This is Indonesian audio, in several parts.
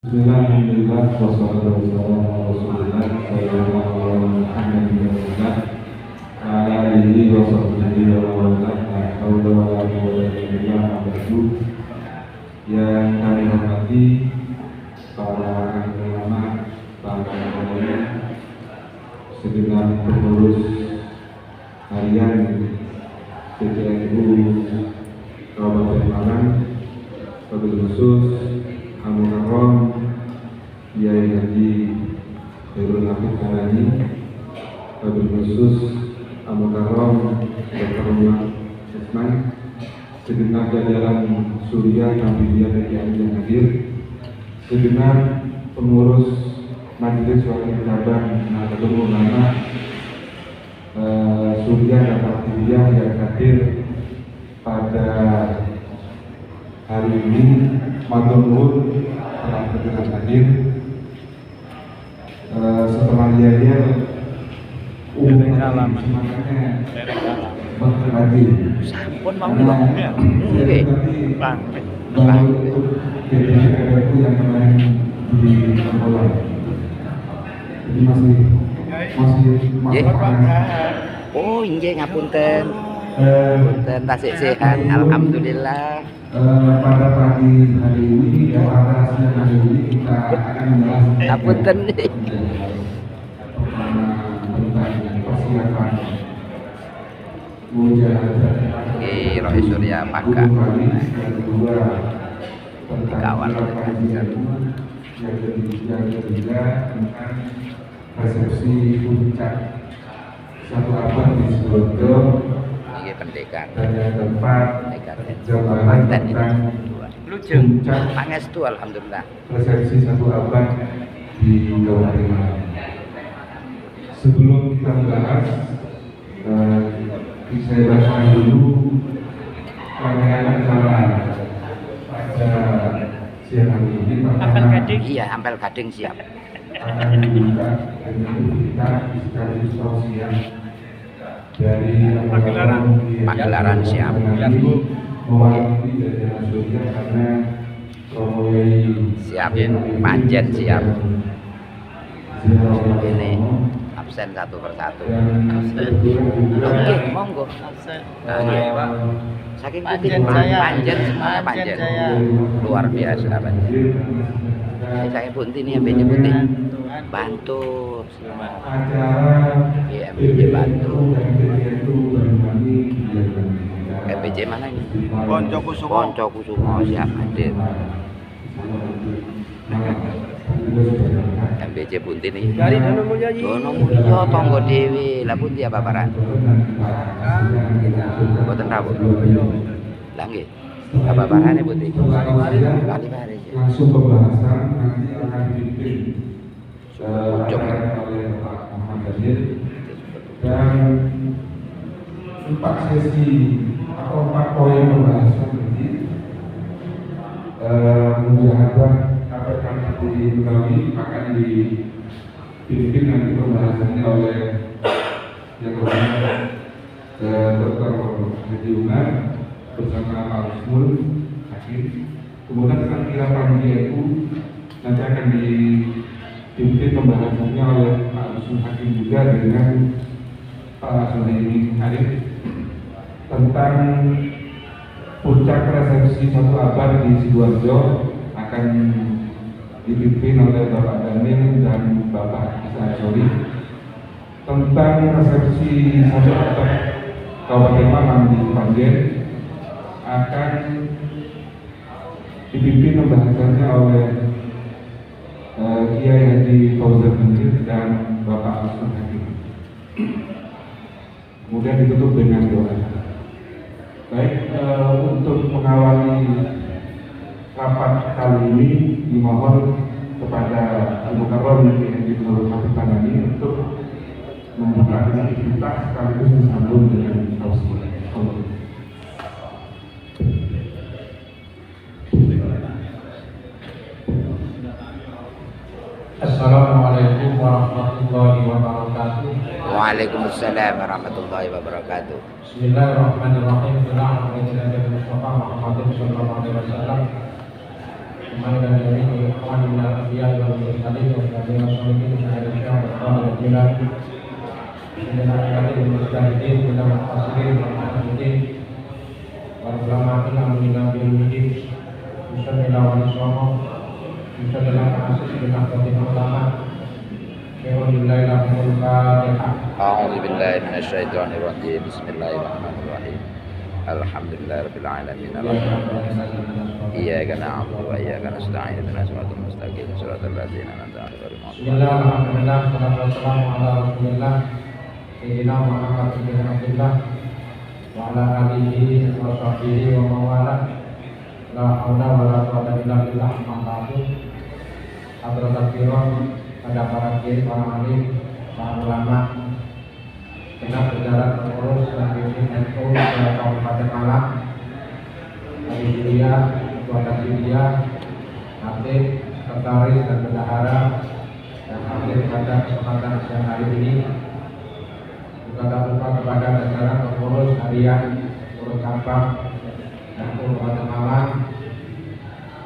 Bismillahirrahmanirrahim. Wassalatu wassalamu ala Rasulillah sallallahu alaihi wasallam wa ala alihi wa sahbihi wa man wala. La haula wa la quwwata illa billah. Yang kami hormati para ulama, para ulama, segenap pengurus harian PCNU Kabupaten Malang, wabil khusus Al-Mukarram Kiai Haji Khairul Nafis Karani, wabil khusus Al-Mukarram Dr. Umar Usman, segenap jajaran Surya Kampidia PKI yang hadir, segenap pengurus Majelis Wakil Cabang Nahdlatul Ulama Surya dan Kampidia yang hadir pada hari ini. Matur nuwun telah berkenan hadir. Setelah yel semangatnya berkembali. Sampun mau ngomongnya. Nggih. Bang. PDIPU yang kemarin di Angola. Jadi masih Oh, nggih ngapunten. Punten tasik sehat, alhamdulillah. Pada pagi hari ini, pada siang hari ini kita akan membahas Ngapunten nih. tentang persiapan mujahadah Roy Surya Maka. kedua Kawan. yang ketiga tentang resepsi puncak satu abad di Sidoarjo. Ini pendekan. Dan yang keempat jawaban Manten ini. tentang Lujeng. puncak Pangestu alhamdulillah. resepsi satu abad di Kabupaten Malang. Sebelum kita membahas, saya bacakan dulu rangkaian acara pada siang hari ini. Pertama, Iya, ampel gading siap. akan dibuka dengan kita sekaligus tausiah dari Pagelaran siap. mewakili jajaran Surya karena Siap, panjen siap. Ini absen satu persatu. Oke, monggo. Saking putih panjen semuanya panjen. Luar biasa panjen. Saya putih ini MBJ putih. Bantu. Iya, MBJ bantu. MBJ mana ini? Ponco Kusumo siap hadir. MBJ Punti nih. Dari Dono Mulya Ji. Dono Mulya tonggo dewi. Lah Punti apa baran? Mboten rawuh. Lah nggih. Apa barane Punti? Kali bare. Langsung pembahasan nanti akan dipimpin oleh Pak Muhammad Hadir, dan 4 sesi atau 4 poin pembahasan ini mujahadah akan diketahui akan dipimpin nanti pembahasannya oleh yang berhormat Dr. Haji Umar bersama Pak Usmul Hakim. Kemudian Sakira PDIPU nanti akan dipimpin pembahasannya oleh Pak Usmul Hakim juga dengan Pak Suhaimi Arif tentang puncak resepsi satu abad di Sidoarjo akan dipimpin oleh Bapak Daniel dan Bapak Isa Sori. Tentang resepsi satu abad Kabupaten Malang di Panjen akan dipimpin pembahasannya oleh Kiai Haji Fauzan Mendir dan Bapak Usman Hakim. Kemudian ditutup dengan doa. Baik, untuk mengawali rapat kali ini dimohon kepada Al-Mukarram Kiai Haji Fauzan Mendir untuk membuka aktivitas sekaligus disambung dengan tausiah. Assalamualaikum warahmatullahi wabarakatuh. Waalaikumsalam warahmatullahi wabarakatuh. Bismillahirrahmanirrahim. Mustafa Muhammadin sallallahu alaihi wasallam. kembali dan dari ikhwan minal anbiya wal mursalin wa tabi'in sholihin wa syekh Muhammad bin Abdullah Bismillahirrahmanirrahim mustahidin bila mufassirin wa muhaddithin wa ulamatin amrina bil midin bismillah wa nisromo bismillah ma'asis bin ahbatin ulama Bismillahirrahmanirrahim lahumul fatihah. A'udzu billahi minasyaitonir rajim. Bismillahirrahmanirrahim. Alhamdulillahirabbil alamin. Iyyaka na'budu wa iyyaka nasta'in. Ihdinas siratal mustaqim. Shiratal ladzina an'amta 'alaihim. Bismillah, alhamdulillah, salatu wassalamu ala rasulillah Sayyidina Muhammad bin Abdullah wa ala alihi wa sahbihi wa mawala la hawla wa la quwwata illa billah ma'atul hadratul kiram pada para kiai, para alim, para ulama benar berjalan mengurus dan bimbing NU pada Kabupaten Malang dari Syria, Ketua Syria, Hatib, Sekretaris dan Bendahara yang hadir pada kesempatan siang hari ini. Juga tak lupa kepada jajaran pengurus harian, pengurus cabang dan Kabupaten Malang,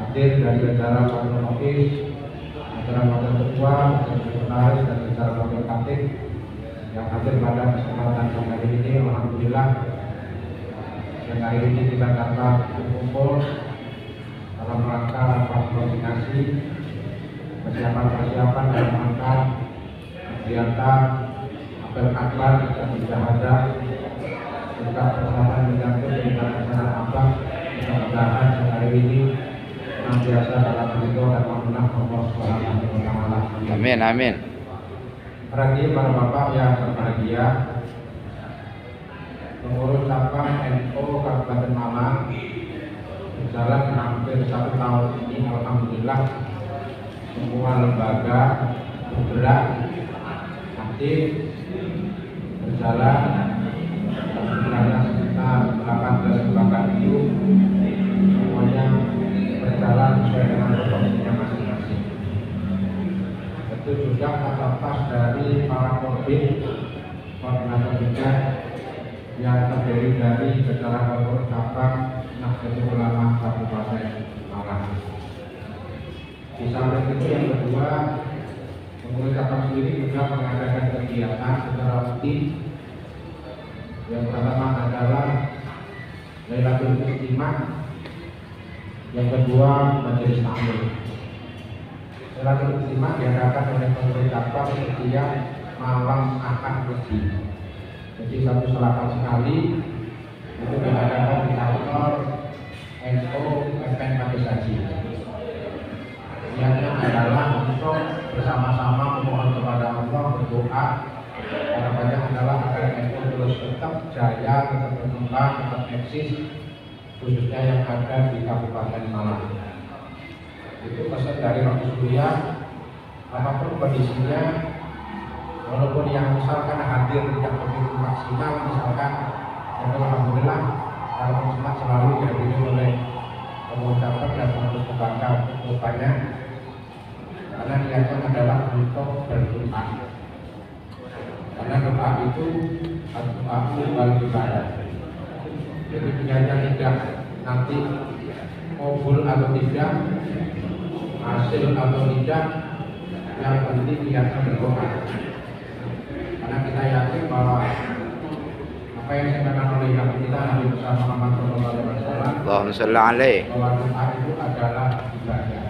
hadir dari jajaran Wakil Ofis, jajaran Wakil Ketua, Sekretaris dan jajaran Wakil Katib yang hadir pada kesempatan siang hari ini. Alhamdulillah siang hari ini kita dapat berkumpul dalam rangka rapat koordinasi persiapan dalam rangka kegiatan apel akbar dan mujahadah juga persiapan menyambut kegiatan acara apa. Mudah-mudahan siang hari ini senantiasa dalam ridho dan amanah Allah Subhanahu wa taala. Amin amin. Para bapak yang berbahagia, pengurus cabang NU Kabupaten Malang berjalan hampir 1 tahun ini, alhamdulillah semua lembaga bergerak aktif berjalan. Sebenarnya sekitar 18 lembaga itu semuanya berjalan sesuai dengan proporsinya masing-masing. Itu juga terlepas dari para koordinator juga yang terdiri dari jajaran pengurus cabang Nahdlatul Ulama Kabupaten Malang. Di samping itu yang kedua, pengurus cabang sendiri juga mengadakan kegiatan secara rutin. Yang pertama adalah Lailatul Istimewa, yang kedua Majelis Taklim. Lailatul Istimewa diadakan oleh pengurus cabang setiap malam Ahad Legi. Jadi satu selatan sekali itu diadakan di kantor NU MPN Kabupaten. Niatnya adalah untuk bersama-sama memohon kepada Allah, berdoa. Harapannya adalah agar NU terus tetap jaya, tetap berkembang, tetap eksis, khususnya yang ada di Kabupaten Malang. Itu pesan dari Rasulullah. Apapun kondisinya, walaupun yang misalkan hadir tidak begitu maksimal, misalkan alhamdulillah kalau Jumat selalu dihadiri oleh pengucapan dan pengurus lembaga rupanya, karena niatnya adalah untuk berdoa. Karena doa itu doa wal ibadah. Jadi niatnya tidak nanti kabul atau tidak, hasil atau tidak, yang penting niatnya berdoa. Karena kita yakin bahwa apa yang disampaikan oleh Nabi kita Nabi besar Muhammad SAW, Allahumma shalli alaihi, bahwa doa itu adalah ibadah.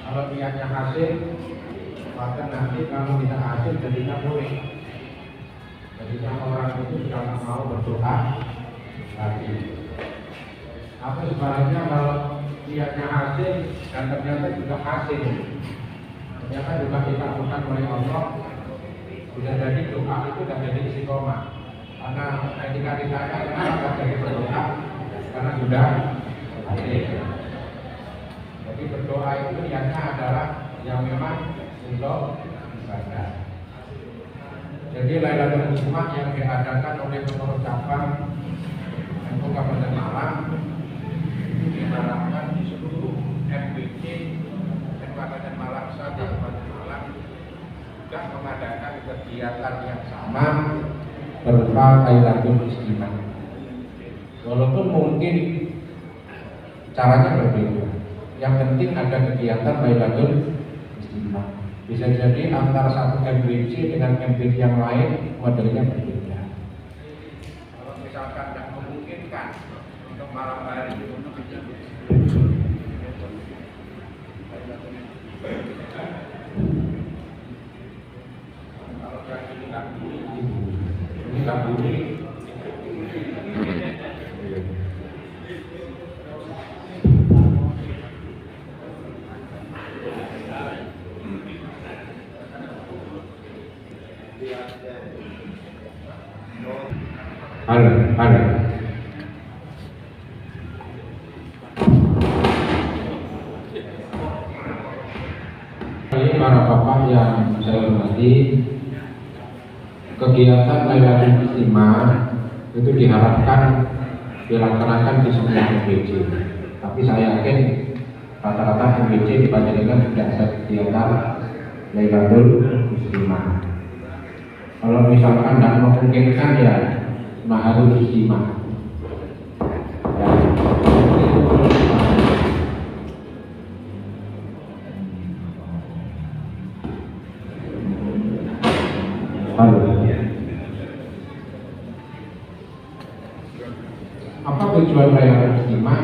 Kalau niatnya hasil, maka nanti kalau tidak hasil jadinya boleh. Jadinya orang itu sudah mau berdoa lagi. Tapi sebaliknya kalau niatnya hasil dan ternyata juga hasil, ternyata juga dikabulkan oleh Allah, sudah jadi doa itu sudah jadi istiqomah. Karena ketika ditanya kenapa jadi berdoa, karena sudah hasil. Jadi berdoa itu niatnya adalah yang memang untuk ibadah. Jadi Lailatul Istimewa yang diadakan oleh pengurus cabang NU Kabupaten Malang itu diharapkan di seluruh MPC Kabupaten Malang, Kabupaten Malang juga mengadakan kegiatan yang sama berupa Lailatul Istimewa. Walaupun mungkin caranya berbeda. Yang penting ada kegiatan Lailatul Istimah. Bisa jadi antara satu MBC dengan MBC yang lain modelnya berbeda. Kalau misalkan tidak memungkinkan untuk malam hari itu halo. Para bapak yang saya hormati, kegiatan Lailatul Istimah itu diharapkan dilaksanakan di semua MBC. Tapi saya yakin rata-rata MBC di Panjenengan tidak ada kegiatan Lailatul Istimah. Kalau misalkan tidak memungkinkan ya Maharul Istimah. Apa tujuan Lailatul Istimah?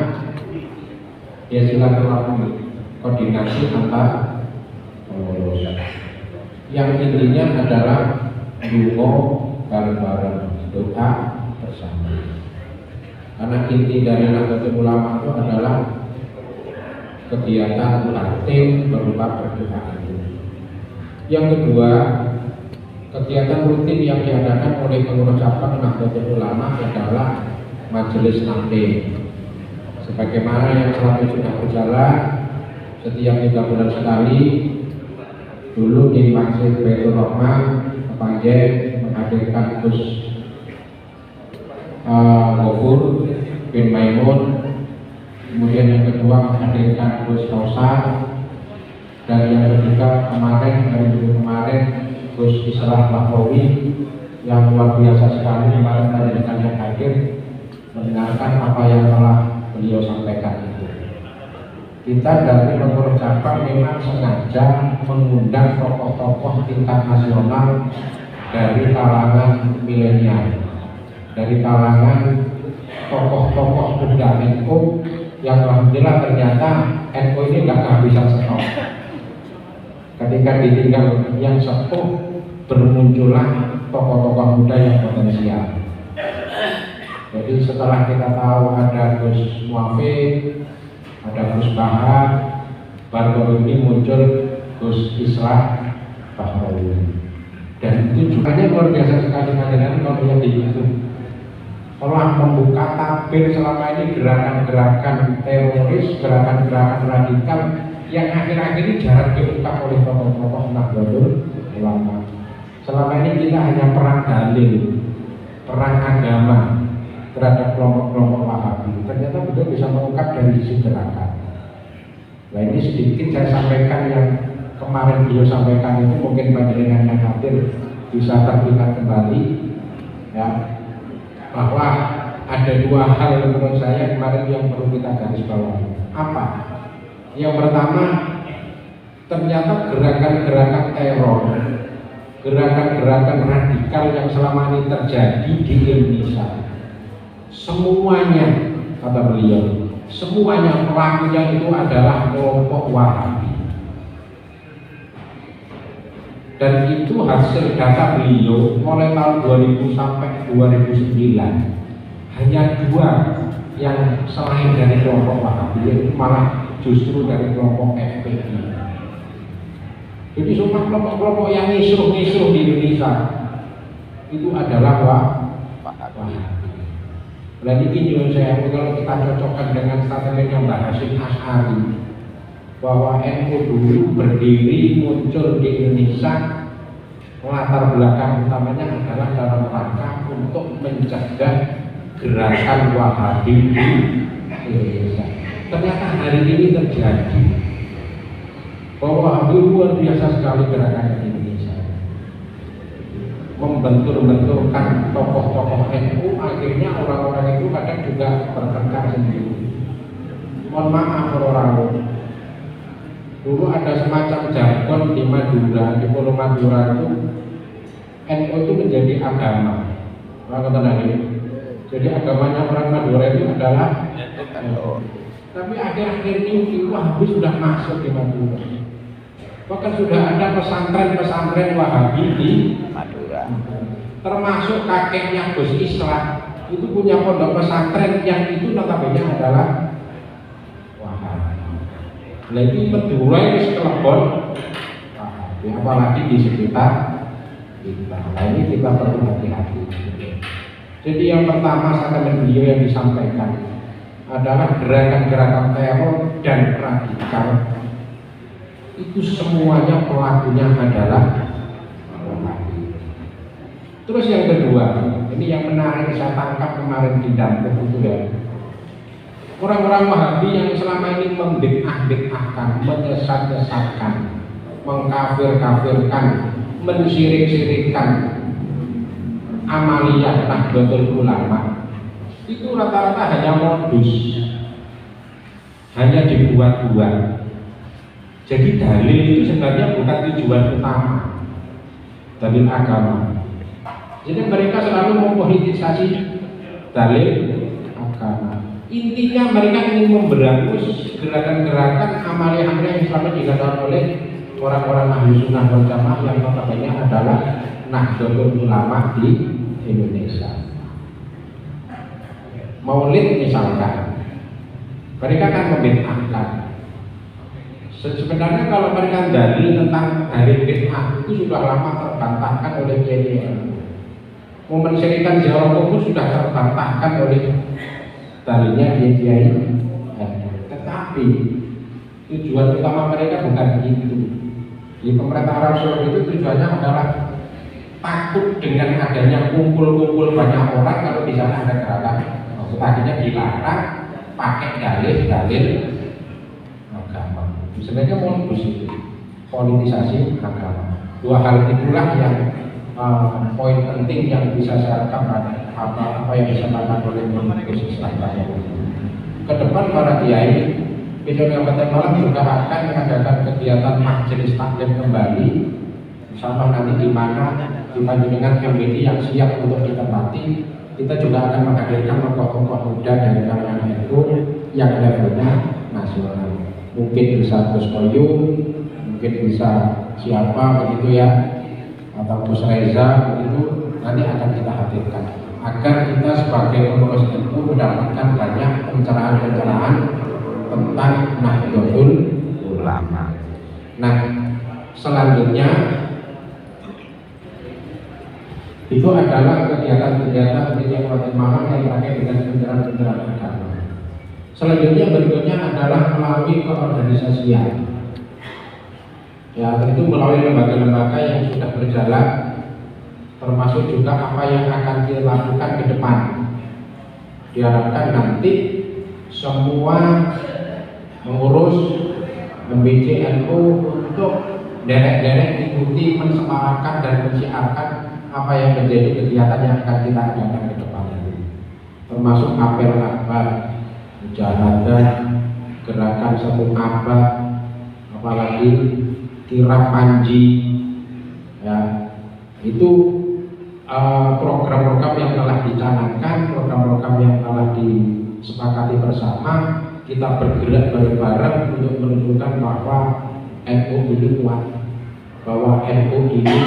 Ya silaturahmi, koordinasi antar pengurus. Yang intinya adalah dungo bareng-bareng, doa bersama. Karena inti dari Nahdlatul Ulama itu adalah kegiatan rutin berupa berdoa itu. Yang kedua, kegiatan rutin yang diadakan oleh pengurus cabang Nahdlatul Ulama adalah majelis taklim. Sebagaimana yang selama sudah berjalan setiap 3 bulan sekali, dulu di Masjid Baitur Rahmah Kepanjen menghadirkan Gus Ghafur bin Maimun, kemudian yang kedua menghadirkan Gus Kausar, dan yang ketiga hari kemarin Gus Islah Lahrawi yang luar biasa sekali kemarin menghadirkan yang hadir mendengarkan apa yang telah beliau sampaikan itu. Kita dari pengurus cabang memang sengaja mengundang tokoh-tokoh tingkat nasional dari kalangan milenial, dari kalangan tokoh-tokoh muda NU yang alhamdulillah ternyata NU ini nggak kehabisan stok. Ketika ditinggal yang sepuh, bermunculan tokoh-tokoh muda yang potensial. Jadi setelah kita tahu ada Gus Muafid, ada Gus Bahar, baru ini muncul Gus Islah Lahrawi. Dan itu juga luar biasa sekali kalian kalau lihat di YouTube. Telah membuka tabir selama ini gerakan-gerakan teroris, gerakan-gerakan radikal yang akhir-akhir ini jarang diungkap oleh tokoh-tokoh Nahdlatul Ulama. Selama ini kita hanya perang dalil, perang agama terhadap kelompok-kelompok Wahabi. Ternyata beliau bisa mengungkap dari sisi gerakan. Nah ini sedikit saya sampaikan yang kemarin beliau sampaikan itu, mungkin panjenengan yang hadir bisa teringat kembali ya, bahwa ada 2 hal menurut saya kemarin yang perlu kita garis bawahi. Apa? Yang pertama, ternyata gerakan-gerakan teror, gerakan-gerakan radikal yang selama ini terjadi di Indonesia, semuanya, kata beliau, semuanya pelakunya itu adalah kelompok Wahabi. Dan itu hasil data beliau mulai tahun 2000 sampai 2009, hanya 2 yang selain dari kelompok Wahabi, itu malah justru dari kelompok FPI. Jadi semua kelompok-kelompok yang ngisuh-ngisuh di Indonesia itu adalah Wahabi. Dan ini juga saya, kalau kita cocokkan dengan statementnya Mbah Hasyim Asy'ari, bahwa NU dulu berdiri muncul di Indonesia, latar belakang utamanya adalah dalam rangka untuk mencegah gerakan Wahabi di Indonesia. Ternyata hari ini terjadi bahwa Wahabi luar biasa sekali gerakan di Indonesia, membentur-benturkan tokoh-tokoh NU. Akhirnya orang-orang itu kadang juga bertengkar sendiri. Mohon maaf orang Dulu ada semacam jargon di Madura, di Pulau Madura itu NU itu menjadi agama. Orang kata ini. Jadi agamanya orang Madura itu adalah NU. Tapi akhir-akhir ini Wahabi sudah masuk di Madura. Bahkan sudah ada pesantren-pesantren Wahabi di Madura. Termasuk kakeknya Gus Islah itu punya pondok pesantren yang itu notabene adalah Wahabi. Nah itu Madura itu sekelebon Wahabi, apalagi di sekitar kita. Nah ini kita perlu hati-hati. Jadi yang pertama statement beliau yang disampaikan adalah gerakan-gerakan teror dan radikal itu semuanya pelakunya adalah Wahabi. Terus yang kedua, ini yang menarik saya tangkap kemarin di Dapur itu ya. Orang-orang Wahabi yang selama ini membid'ah-bid'ahkan, menyesat-nyesatkan, mengkafir-kafirkan, mensirik-sirikkan amaliyah Nahdlatul Ulama itu rata-rata hanya modus, hanya dibuat-buat. Jadi dalil itu sebenarnya bukan tujuan utama, dalil agama. Jadi mereka selalu mempolitisasi dalil agama. Intinya mereka ingin memberangus gerakan-gerakan amaliyah-amaliyah yang selama dilakukan oleh orang-orang ahli sunnah wal jamaah yang notabene adalah Nahdlatul Ulama di Indonesia. Maulid misalkan, mereka akan membid'ahkan. Sebenarnya kalau mereka dalil tentang hari bid'ah itu sudah lama terbantahkan oleh kiai. Mensyirikan ziarah kubur sudah terbantahkan oleh dalilnya kiai. Tetapi tujuan utama mereka bukan itu. Di pemerintah Arab Saudi itu tujuannya adalah takut dengan adanya kumpul-kumpul banyak orang kalau di sana ada gerakan. Tadinya dilarang pakai dalil agama. Sebenarnya modus itu politisasi agama. Dua hal itulah yang poin penting yang bisa saya rangkum apa yang disampaikan oleh Gus Islah. Ke depan para kiai besok yang malam juga akan mengadakan kegiatan majelis taklim kembali. Insyaallah nanti di mana di Panjenengan MBD yang siap untuk ditempati. Kita juga akan menghadirkan tokoh-tokoh muda dari kalangan NU yang levelnya nasional. Mungkin bisa Gus Koyum, mungkin bisa siapa begitu ya, atau Gus Reza begitu, nanti akan kita hadirkan agar kita sebagai pengurus NU mendapatkan banyak pencerahan-pencerahan tentang Nahdlatul Ulama. Nah, selanjutnya itu adalah kegiatan-kegiatan yang malam yang terkait dengan pencerahan-pencerahan agama. Selanjutnya berikutnya adalah melalui keorganisasian. Ya, tentu melalui lembaga-lembaga yang sudah berjalan, termasuk juga apa yang akan dilakukan ke depan. Diharapkan nanti semua mengurus MBC NU untuk derek-derek ikuti mensemarakkan dan mensiarkan apa yang menjadi kegiatan yang akan kita adakan ke depan ini, termasuk apel akbar, mujahadah, gerakan satu abad, apalagi kirab panji, ya itu program-program yang telah dicanangkan, program-program yang telah disepakati bersama, kita bergerak bareng-bareng untuk menunjukkan bahwa NU ini kuat, bahwa NU ini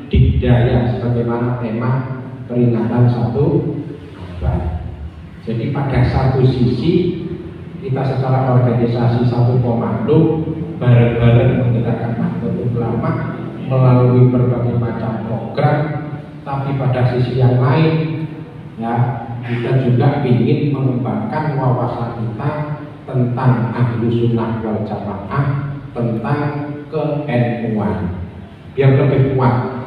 dikdaya sebagaimana tema peringatan satu abad. Jadi pada satu sisi kita secara organisasi satu komando bareng-bareng menggerakkan Nahdlatul Ulama melalui berbagai macam program, tapi pada sisi yang lain ya kita juga ingin mengembangkan wawasan kita tentang Ahlus Sunnah wal Jamaah, tentang ke-NU-an biar lebih kuat.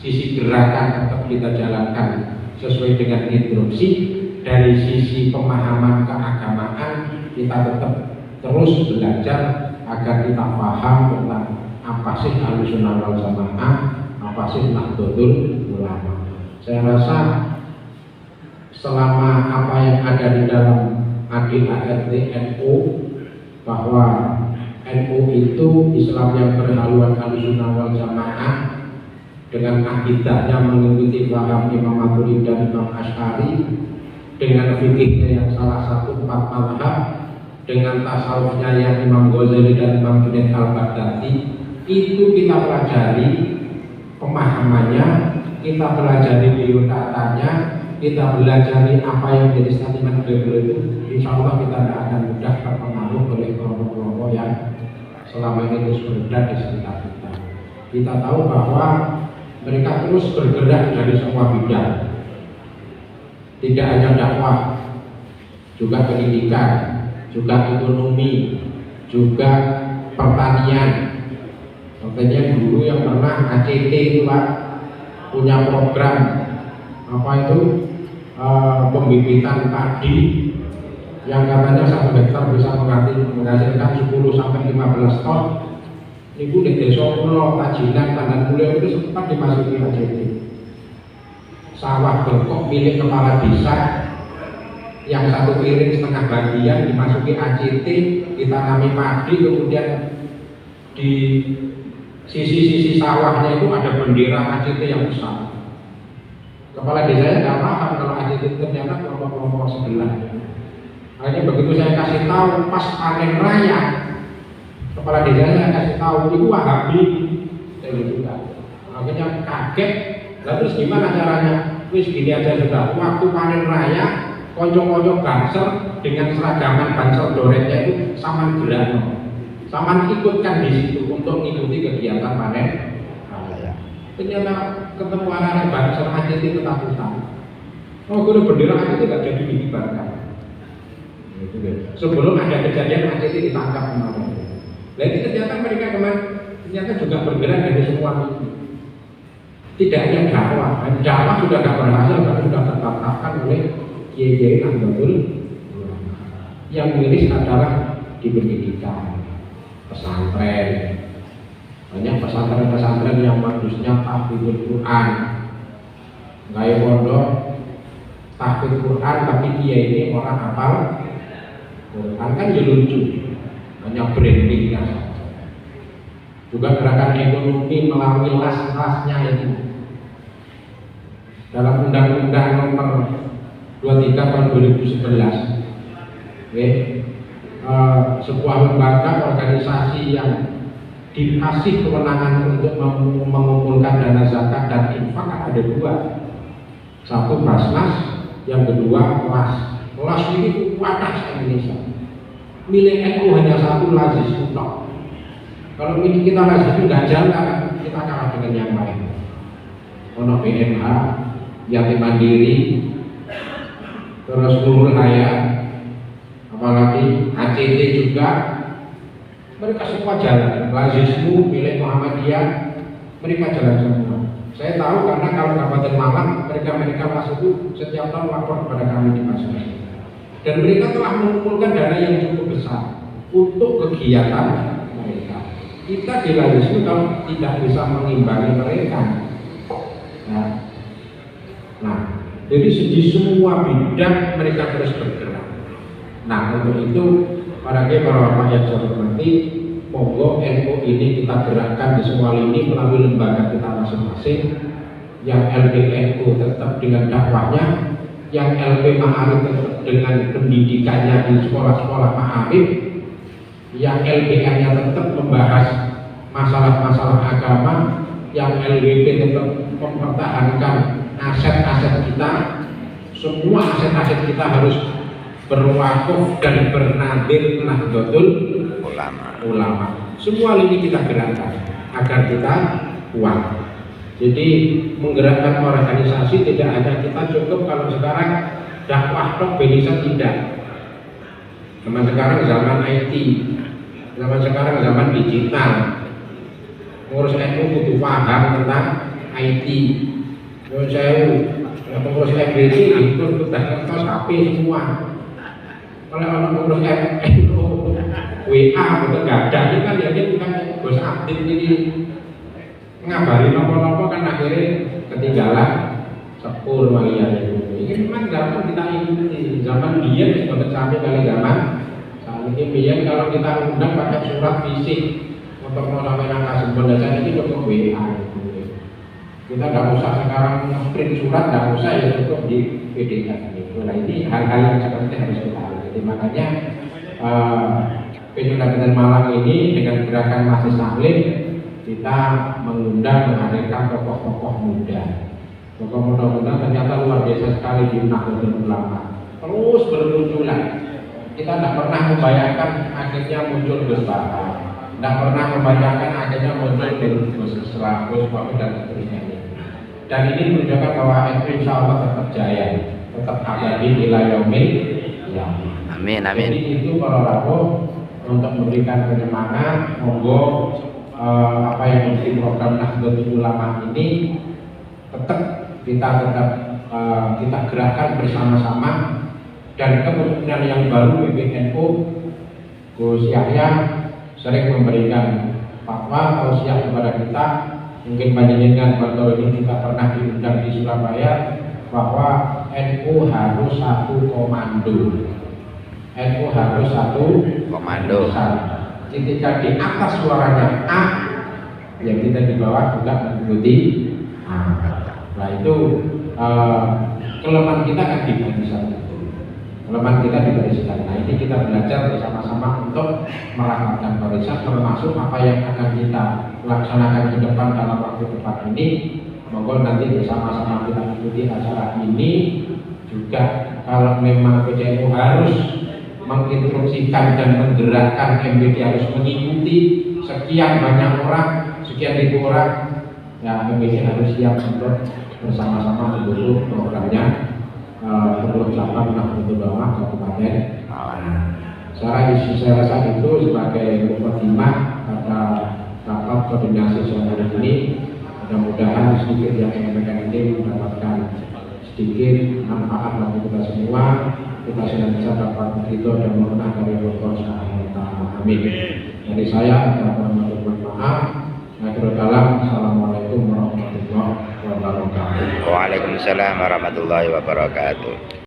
Sisi gerakan tetap kita jalankan sesuai dengan instruksi, dari sisi pemahaman keagamaan kita tetap terus belajar agar kita paham tentang apa sih Ahlus Sunnah wal Jamaah, apa sih Nahdlatul Ulama. Saya rasa selama apa yang ada di dalam ADART NU bahwa NU itu Islam yang berhaluan Ahlussunnah wal Jamaah dengan akidahnya mengikuti paham Imam Maturidi dan Imam Asy'ari, dengan fikihnya yang salah satu 4 mazhab, dengan tasawufnya yang Imam Ghazali dan Imam Junaid al-Baghdadi. Itu kita pelajari pemahamannya, kita pelajari biodatanya, kita pelajari apa yang menjadi statement beliau itu. Insya Allah kita tidak akan mudah terpengaruh oleh kelompok-kelompok yang selama ini terus bergerak di sekitar kita. Kita tahu bahwa mereka terus bergerak dari semua bidang, tidak hanya dakwah, juga pendidikan, juga ekonomi, juga pertanian. Contohnya dulu yang pernah ACT itu Pak, punya program apa itu pembibitan padi yang katanya 1 hektar bisa menghasilkan 10 sampai 15 ton. Ibu di desa Pulau Tajinan Tandan Mulia itu sempat dimasuki ACT. Sawah berkok milik kepala desa yang 1 piring setengah bagian dimasuki ACT, ditanami padi, kemudian di sisi-sisi sawahnya itu ada bendera ACT yang besar. Kepala desanya nggak paham kalau ACT itu ternyata kelompok-kelompok sebelah. Akhirnya begitu saya kasih tahu pas panen raya, kepala desanya kasih tahu itu Wahabi, saya gitu kan. Akhirnya kaget. Lalu terus gimana caranya? Wis gini aja sudah. Waktu panen raya, konco-konco Banser dengan seragaman Banser doretnya itu saman gerak. Saman ikutkan di situ untuk mengikuti kegiatan panen raya. Ternyata ketemu anak-anak Banser ACT ketakutan. Oh, kalau bendera ACT tidak jadi dikibarkan. Sebelum ada kejadian ACT ditangkap kemarin. Jadi ternyata mereka ternyata juga bergerak dari semua itu. Tidak hanya dakwah, dakwah sudah tidak berhasil karena sudah tertatapkan oleh Kiai Nahdlatul Ulama. Yang miris adalah di pendidikan, pesantren. Banyak pesantren-pesantren yang modusnya tahfidzul Quran, gaya pondok tahfidz Quran, tapi dia ini orang hafal Quran, kan ya lucu, hanya branding kan. Juga gerakan ekonomi melalui las-lasnya itu. Dalam Undang-Undang Nomor 23 Tahun 2011, sebuah lembaga organisasi yang dikasih kewenangan untuk mengumpulkan dana zakat dan infak ada 2. Satu Basnas, yang kedua LAS. LAS ini wadah Indonesia. Milik NU hanya 1, Lazis Utok. Kalau ini kita Lazis itu nggak jalan, kita kalah dengan yang lain. Ono BMH, Yatim Mandiri, terus Nurul Hayat, apalagi ACT juga, mereka semua jalan. Lazismu milik Muhammadiyah, mereka jalan semua. Saya tahu karena kalau Kabupaten Malang, mereka masuk itu setiap tahun lapor kepada kami di Basnas. Dan mereka telah mengumpulkan dana yang cukup besar untuk kegiatan mereka. Kita di Lazismu kalau tidak bisa mengimbangi mereka. Nah, jadi di semua bidang mereka terus bergerak. Nah, untuk itu para bapak yang saya hormati, monggo NU ini kita gerakkan di semua lini melalui lembaga kita masing-masing. Yang LPNU tetap dengan dakwahnya, yang LP Ma'arif tetap dengan pendidikannya di sekolah-sekolah Ma'arif, yang LPN-nya tetap membahas masalah-masalah agama, yang LWP tetap mempertahankan aset-aset kita. Semua aset-aset kita harus berwakuf dan bernadir Nahdlatul Ulama. Semua ini kita gerakkan agar kita kuat. Jadi menggerakkan organisasi tidak hanya kita cukup kalau sekarang dakwah tok bisa tidak. Zaman sekarang zaman IT, zaman sekarang zaman digital. Ngurus NU butuh paham tentang IT. Menurut saya pengurus FBC itu sudah kertas HP semua. Kalau orang pengurus NU WA betul gak ada, ini kan dia bukan bos aktif ini ngabari nopo-nopo kan akhirnya ketinggalan sepur walian itu. Ini memang zaman kita ikuti zaman dia sebagai sampai kali zaman ini biar kalau kita undang pakai surat fisik untuk mau sampai nang Kasembon saja ini cukup WA. Kita nggak usah sekarang print surat, nggak usah, ya cukup di PDF gitu. Nah ini hal-hal yang seperti harus kita lakukan. Jadi makanya Pemuda Kabupaten Malang ini dengan gerakan Masjid Taklim kita mengundang menghadirkan tokoh-tokoh muda. Tokoh muda-muda ternyata luar biasa sekali di Nahdlatul Ulama. Terus bermunculan. Kita tidak pernah membayangkan akhirnya muncul Gus Baha, tidak pernah membayangkan akhirnya muncul Gus Islam, Gus Baha dan seterusnya. Dan ini menunjukkan bahwa NU insya Allah tetap jaya, tetap abadi ila yaumil qiyamah. Amin, amin. Jadi itu para rawuh untuk memberikan penyemangat, monggo apa yang menjadi program Nahdlatul Ulama ini tetap kita gerakkan bersama-sama. Dan kepemimpinan yang baru PBNU, Gus Yahya sering memberikan fatwa tausiah kepada kita. Mungkin panjenengan Bapak ini juga pernah diundang di Surabaya bahwa NU harus satu komando. NU harus satu komando. Ketika di atas suaranya A, yang kita di bawah juga mengikuti A. Nah itu kelemahan kita kan dibagi satu. Kelemahan kita diberisikan. Nah ini kita belajar bersama-sama untuk merapatkan barisan, termasuk apa yang akan kita laksanakan ke depan dalam waktu depan ini. Monggo nanti bersama-sama kita ikuti acara ini. Juga kalau memang PDNU harus menginstruksikan dan menggerakkan MBD harus mengikuti sekian banyak orang, sekian ribu orang, ya MBD harus siap untuk bersama-sama mendukung programnya. Perlu cabang Nahdlatul Ulama Kabupaten Malang. Saya rasa itu sebagai mukadimah pada rapat koordinasi sore ini. Mudah-mudahan sedikit yang menyampaikan ini mendapatkan sedikit manfaat bagi kita semua. Kita senantiasa dapat ridho dan mengenang dari Allah Subhanahu wa taala. Amin. Dari saya ada mohon maaf. Assalamualaikum warahmatullahi wabarakatuh. Waalaikumsalam warahmatullahi wabarakatuh.